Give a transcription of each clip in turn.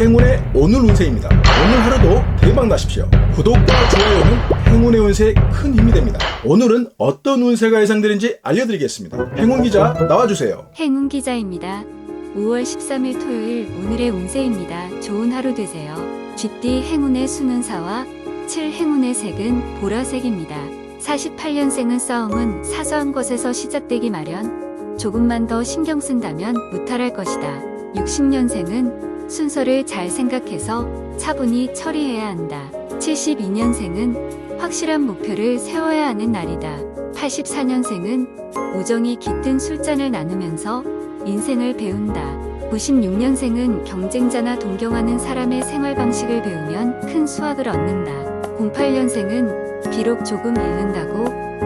행운의 오늘 운세입니다. 오늘 하루도 대박 나십시오. 구독과 좋아요는 행운의 운세에 큰 힘이 됩니다. 오늘은 어떤 운세가 예상되는지 알려드리겠습니다. 행운기자 나와주세요. 행운기자입니다. 5월 13일 토요일 오늘의 운세입니다. 좋은 하루 되세요. 쥐띠 행운의 수는사와 7 행운의 색은 보라색입니다. 48년생은 싸움은 사소한 것에서 시작되기 마련. 조금만 더 신경 쓴다면 무탈할 것이다. 60년생은 순서를 잘 생각해서 차분히 처리해야 한다. 72년생은 확실한 목표를 세워야 하는 날이다. 84년생은 우정이 깃든 술잔을 나누면서 인생을 배운다. 96년생은 경쟁자나 동경하는 사람의 생활 방식을 배우면 큰 수확을 얻는다. 08년생은 비록 조금 잃는다고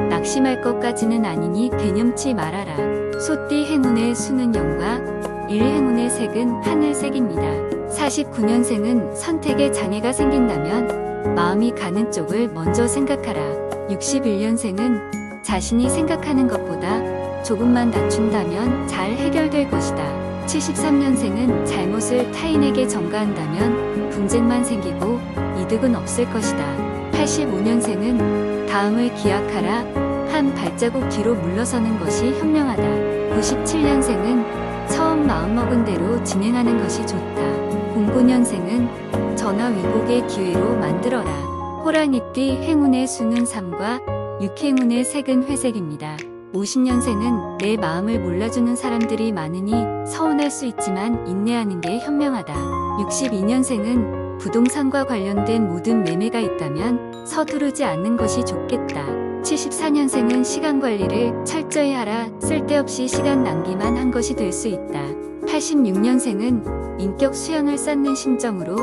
낙심할 것까지는 아니니 개념치 말아라. 소띠 행운의 수는 영과 1 행운의 색은 하늘색입니다. 49년생은 선택에 장애가 생긴다면 마음이 가는 쪽을 먼저 생각하라. 61년생은 자신이 생각하는 것보다 조금만 낮춘다면 잘 해결될 것이다. 73년생은 잘못을 타인에게 전가한다면 분쟁만 생기고 이득은 없을 것이다. 85년생은 다음을 기약하라. 한 발자국 뒤로 물러서는 것이 현명하다. 97년생은 처음 마음먹은 대로 진행하는 것이 좋다. 09년생은 전화위복의 기회로 만들어라. 호랑이띠 행운의 수는 3과 6 행운의 색은 회색입니다. 50년생은 내 마음을 몰라주는 사람들이 많으니 서운할 수 있지만 인내하는 게 현명하다. 62년생은 부동산과 관련된 모든 매매가 있다면 서두르지 않는 것이 좋겠다. 74년생은 시간 관리를 철저히 하라. 쓸데없이 시간 낭비만 한 것이 될 수 있다. 86년생은 인격 수양을 쌓는 심정으로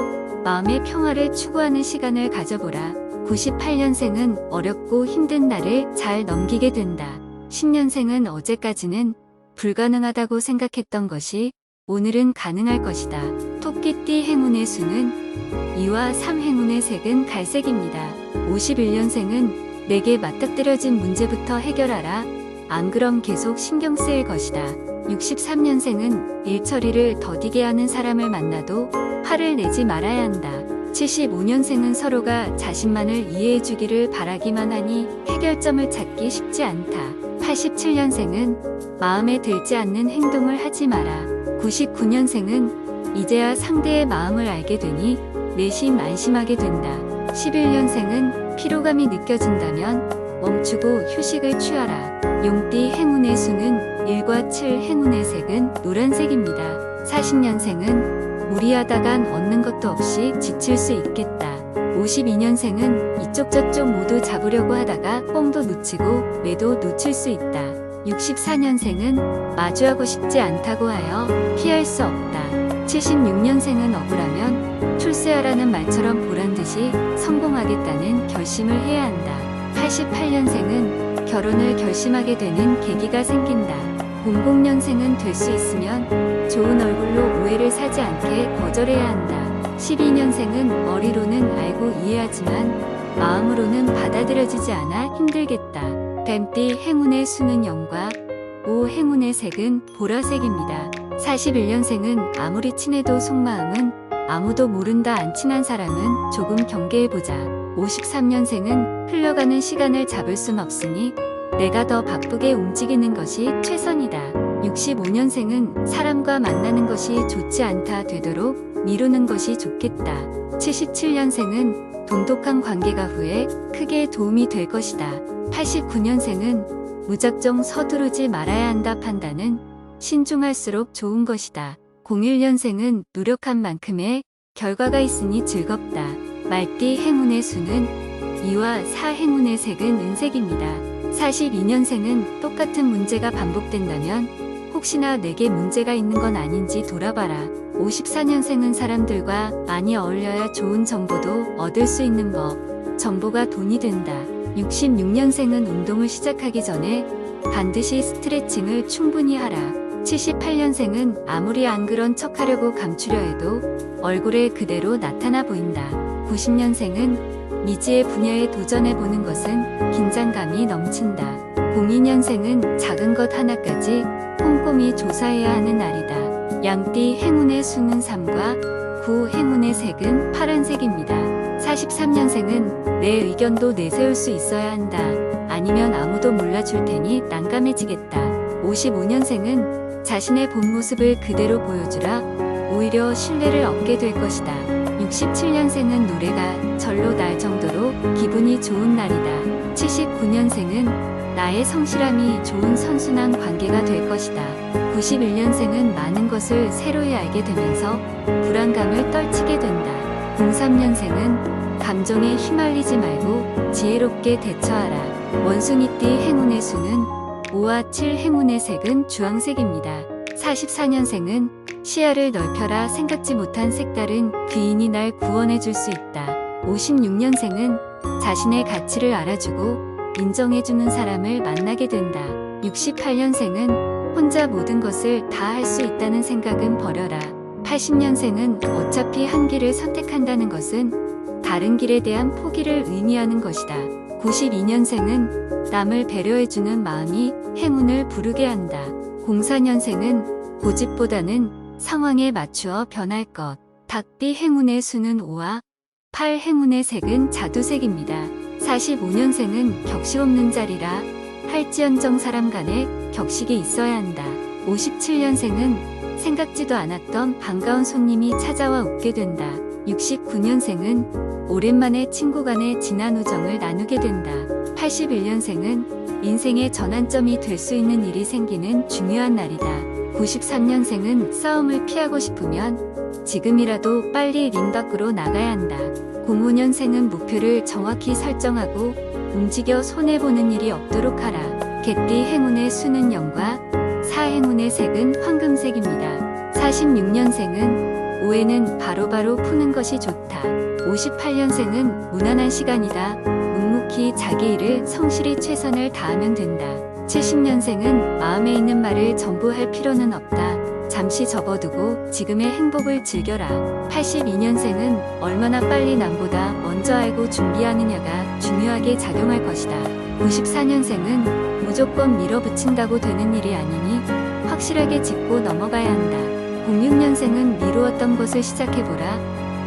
마음의 평화를 추구하는 시간을 가져보라. 98년생은 어렵고 힘든 날을 잘 넘기게 된다. 10년생은 어제까지는 불가능하다고 생각했던 것이 오늘은 가능할 것이다. 토끼띠 행운의 수는 2와 3 행운의 색은 갈색입니다. 51년생은 내게 맞닥뜨려진 문제부터 해결하라. 안 그럼 계속 신경 쓰일 것이다. 63년생은 일 처리를 더디게 하는 사람을 만나도 화를 내지 말아야 한다. 75년생은 서로가 자신만을 이해해주기를 바라기만 하니 해결점을 찾기 쉽지 않다. 87년생은 마음에 들지 않는 행동을 하지 마라. 99년생은 이제야 상대의 마음을 알게 되니 내심 안심하게 된다. 11년생은 피로감이 느껴진다면 멈추고 휴식을 취하라. 용띠 행운의 수는 1과 7 행운의 색은 노란색입니다. 40년생은 무리하다간 얻는 것도 없이 지칠 수 있겠다. 52년생은 이쪽 저쪽 모두 잡으려고 하다가 뽕도 놓치고 매도 놓칠 수 있다. 64년생은 마주하고 싶지 않다고 하여 피할 수 없다. 76년생은 억울하면 출세하라는 말처럼 보란듯이 성공하겠다는 결심을 해야 한다. 88년생은 결혼을 결심하게 되는 계기가 생긴다. 00년생은 될 수 있으면 좋은 얼굴로 오해를 사지 않게 거절해야 한다. 12년생은 머리로는 알고 이해하지만 마음으로는 받아들여지지 않아 힘들겠다. 뱀띠 행운의 수는 0과 5 행운의 색은 보라색입니다. 41년생은 아무리 친해도 속마음은 아무도 모른다. 안 친한 사람은 조금 경계해보자. 53년생은 흘러가는 시간을 잡을 순 없으니 내가 더 바쁘게 움직이는 것이 최선이다. 65년생은 사람과 만나는 것이 좋지 않다. 되도록 미루는 것이 좋겠다. 77년생은 돈독한 관계가 후에 크게 도움이 될 것이다. 89년생은 무작정 서두르지 말아야 한다. 판단은 신중할수록 좋은 것이다. 01년생은 노력한 만큼의 결과가 있으니 즐겁다. 말띠 행운의 수는 2와 4 행운의 색은 은색입니다. 42년생은 똑같은 문제가 반복된다면 혹시나 내게 문제가 있는 건 아닌지 돌아봐라. 54년생은 사람들과 많이 어울려야 좋은 정보도 얻을 수 있는 법. 정보가 돈이 된다. 66년생은 운동을 시작하기 전에 반드시 스트레칭을 충분히 하라. 78년생은 아무리 안 그런 척하려고 감추려 해도 얼굴에 그대로 나타나 보인다. 90년생은 미지의 분야에 도전해보는 것은 긴장감이 넘친다. 02년생은 작은 것 하나까지 꼼꼼히 조사해야 하는 날이다. 양띠 행운의 수는 3과 9. 행운의 색은 파란색입니다. 43년생은 내 의견도 내세울 수 있어야 한다. 아니면 아무도 몰라줄 테니 난감해지겠다. 55년생은 자신의 본 모습을 그대로 보여주라. 오히려 신뢰를 얻게 될 것이다. 67년생은 노래가 절로 날 정도로 기분이 좋은 날이다. 79년생은 나의 성실함이 좋은 선순환 관계가 될 것이다. 91년생은 많은 것을 새로이 알게 되면서 불안감을 떨치게 된다. 03년생은 감정에 휘말리지 말고 지혜롭게 대처하라. 원숭이띠 행운의 수는 5와 7. 행운의 색은 주황색입니다. 44년생은 시야를 넓혀라. 생각지 못한 색다른 귀인이 날 구원해 줄 수 있다. 56년생은 자신의 가치를 알아주고 인정해주는 사람을 만나게 된다. 68년생은 혼자 모든 것을 다 할 수 있다는 생각은 버려라. 80년생은 어차피 한 길을 선택한다는 것은 다른 길에 대한 포기를 의미하는 것이다. 92년생은 남을 배려해주는 마음이 행운을 부르게 한다. 04년생은 고집보다는 상황에 맞추어 변할 것. 닭띠 행운의 수는 5와 8. 행운의 색은 자두색입니다. 45년생은 격식 없는 자리라 할지언정 사람 간에 격식이 있어야 한다. 57년생은 생각지도 않았던 반가운 손님이 찾아와 웃게 된다. 69년생은 오랜만에 친구 간의 진한 우정을 나누게 된다. 81년생은 인생의 전환점이 될 수 있는 일이 생기는 중요한 날이다. 93년생은 싸움을 피하고 싶으면 지금이라도 빨리 링 밖으로 나가야 한다. 05년생은 목표를 정확히 설정하고 움직여 손해보는 일이 없도록 하라. 개띠 행운의 수는 0과 4. 행운의 색은 황금색입니다. 46년생은 오해는 바로바로 푸는 것이 좋다. 58년생은 무난한 시간이다. 묵묵히 자기 일을 성실히 최선을 다하면 된다. 70년생은 마음에 있는 말을 전부 할 필요는 없다. 잠시 접어두고 지금의 행복을 즐겨라. 82년생은 얼마나 빨리 남보다 먼저 알고 준비하느냐가 중요하게 작용할 것이다. 94년생은 무조건 밀어붙인다고 되는 일이 아니니 확실하게 짚고 넘어가야 한다. 06년생은 미루었던 것을 시작해보라.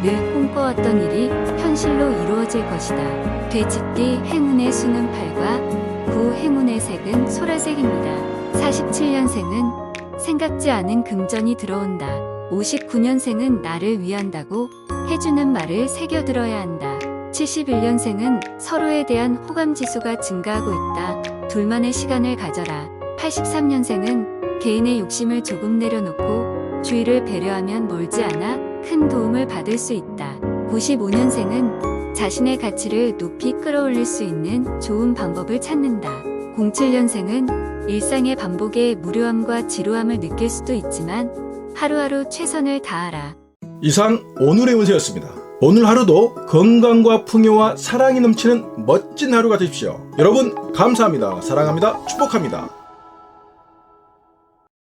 늘 꿈꿔왔던 일이 현실로 이루어질 것이다. 돼지띠 행운의 수는 8과 9. 행운의 색은 소라색입니다. 47년생은 생각지 않은 금전이 들어온다. 59년생은 나를 위한다고 해주는 말을 새겨들어야 한다. 71년생은 서로에 대한 호감 지수가 증가하고 있다. 둘만의 시간을 가져라. 83년생은 개인의 욕심을 조금 내려놓고 주위를 배려하면 멀지 않아 큰 도움을 받을 수 있다. 95년생은 자신의 가치를 높이 끌어올릴 수 있는 좋은 방법을 찾는다. 07년생은 일상의 반복에 무료함과 지루함을 느낄 수도 있지만 하루하루 최선을 다하라. 이상 오늘의 운세였습니다. 오늘 하루도 건강과 풍요와 사랑이 넘치는 멋진 하루가 되십시오. 여러분 감사합니다. 사랑합니다. 축복합니다.